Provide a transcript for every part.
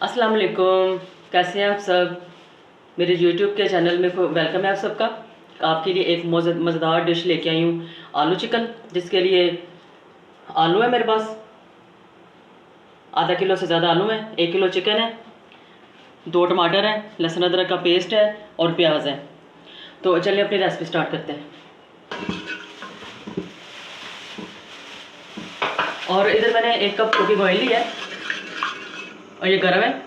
अस्सलाम वालेकुम। कैसे हैं आप सब। मेरे यूट्यूब के चैनल में वेलकम है आप सबका। आपके लिए एक मज़ेदार डिश लेके आई हूँ, आलू चिकन। जिसके लिए आलू है मेरे पास, आधा किलो से ज़्यादा आलू है, 1 किलो चिकन है, 2 टमाटर हैं, लहसुन अदरक का पेस्ट है और प्याज है। तो चलिए अपनी रेसिपी स्टार्ट करते हैं। और इधर मैंने 1 कप कुकिंग ऑयल लिया है और ये गर्म है।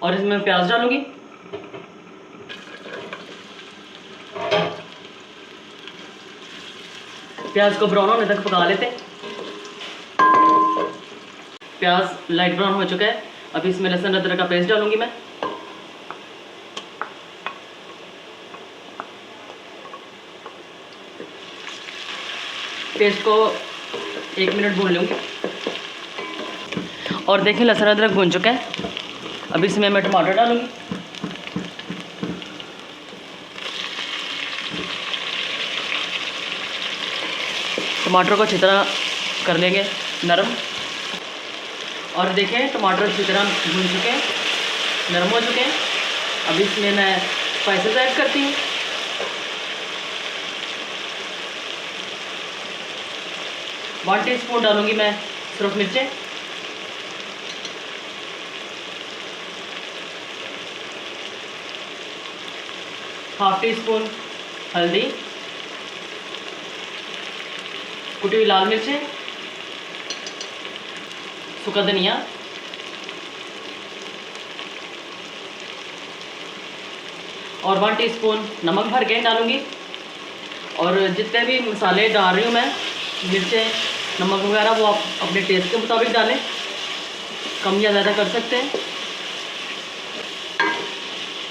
और इसमें प्याज डालूंगी। प्याज को ब्राउन होने तक पका लेते हैं। प्याज लाइट ब्राउन हो चुका है। अभी इसमें लहसुन अदरक का पेस्ट डालूंगी मैं। पेस्ट को 1 मिनट भून लूँगी। और देखिए लहसुन अदरक भून चुका है। अब इसमें मैं टमाटर डालूँगी। टमाटर को अच्छी तरह कर लेंगे नरम। और देखें टमाटर अच्छी तरह भून चुके हैं, नरम हो चुके हैं। अब इसमें मैं स्पाइसेस ऐड करती हूँ। वन टीस्पून डालूँगी मैं सूरख मिर्चें, हाफ टी स्पून हल्दी, कुटी हुई लाल मिर्चें, सूखा धनिया और 1 टीस्पून नमक भर के डालूँगी। और जितने भी मसाले डाल रही हूँ मैं, मिर्चें, नमक वगैरह, वो आप अपने टेस्ट के मुताबिक डालें, कम या ज़्यादा कर सकते हैं।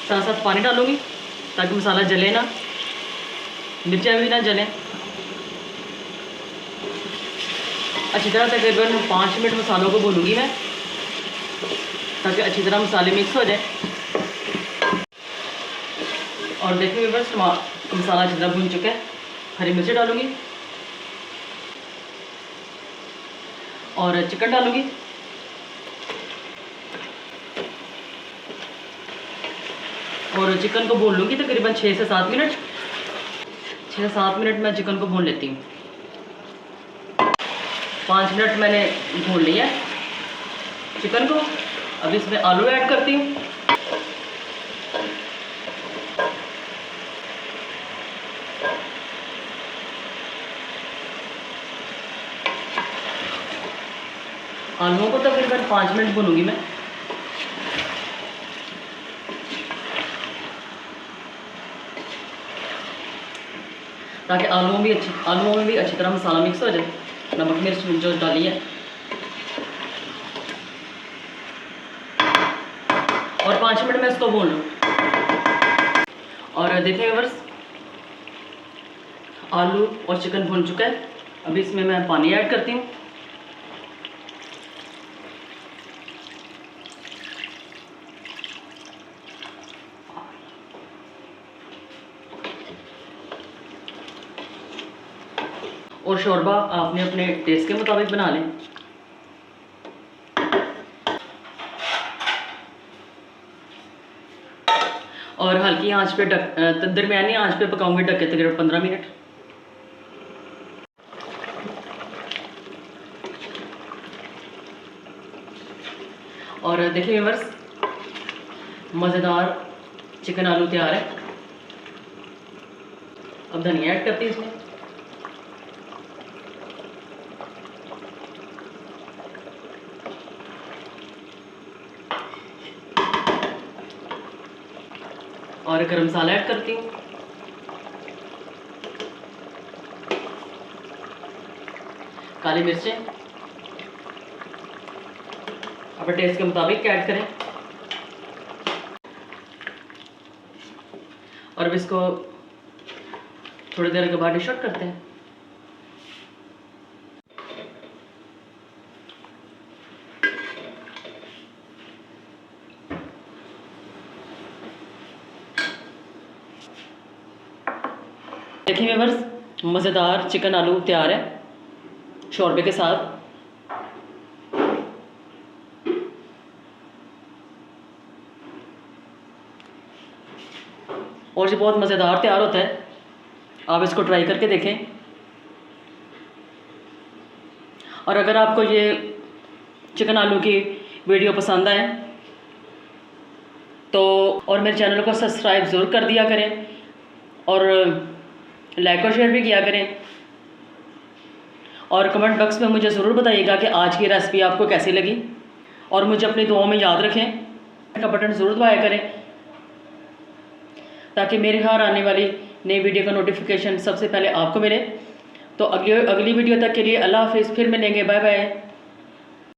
साथ साथ पानी डालूँगी ताकि मसाला जले ना, मिर्चें भी ना जलें। अच्छी तरह तकरीबन 5 मिनट मसालों को भूनूंगी मैं, ताकि अच्छी तरह मसाले मिक्स हो जाए। और देखिए बस मसाला अच्छी तरह भून चुका है। हरी मिर्ची डालूंगी और चिकन डालूंगी। और चिकन को भून लूँगी तकरीबन 6 से 7 मिनट। 6 से 7 मिनट मैं चिकन को भून लेती हूँ। 5 मिनट मैंने भून लिया चिकन को। अब इसमें आलू ऐड करती हूँ। आलूओं को तकरीबन 5 मिनट भूनूंगी मैं। ताकि आलूओं में भी अच्छी तरह मसाला मिक्स हो जाए, नमक मिर्च जो डाली है। और 5 मिनट में इसको भून लूँ। और देखिए व्यूअर्स, आलू और चिकन भून चुका है। अभी इसमें मैं पानी ऐड करती हूँ। और शोरबा आपने अपने टेस्ट के मुताबिक बना लें। और हल्की आंच पे दरमियानी आंच पे पकाऊंगी ढक के तकरीबन 15 मिनट। और देखिए व्यूअर्स, मज़ेदार चिकन आलू तैयार है। अब धनिया ऐड करती हूँ इसमें। और गरम मसाला ऐड करती हूँ। काली मिर्चें अपने टेस्ट के मुताबिक ऐड करें। और अब इसको थोड़ी देर के बाद डिश आउट करते हैं। देखिए व्यूअर्स, मज़ेदार चिकन आलू तैयार है शोरबे के साथ। और ये बहुत मज़ेदार तैयार होता है। आप इसको ट्राई करके देखें। और अगर आपको ये चिकन आलू की वीडियो पसंद आए तो और मेरे चैनल को सब्सक्राइब ज़रूर कर दिया करें और लाइक और शेयर भी किया करें। और कमेंट बॉक्स में मुझे ज़रूर बताइएगा कि आज की रेसिपी आपको कैसी लगी। और मुझे अपनी दुआओं में याद रखें, का बटन ज़रूर दबाया करें ताकि मेरे घर आने वाली नई वीडियो का नोटिफिकेशन सबसे पहले आपको मिले। तो अगली वीडियो तक के लिए अल्लाह हाफिज़। फिर मिलेंगे, बाय बाय।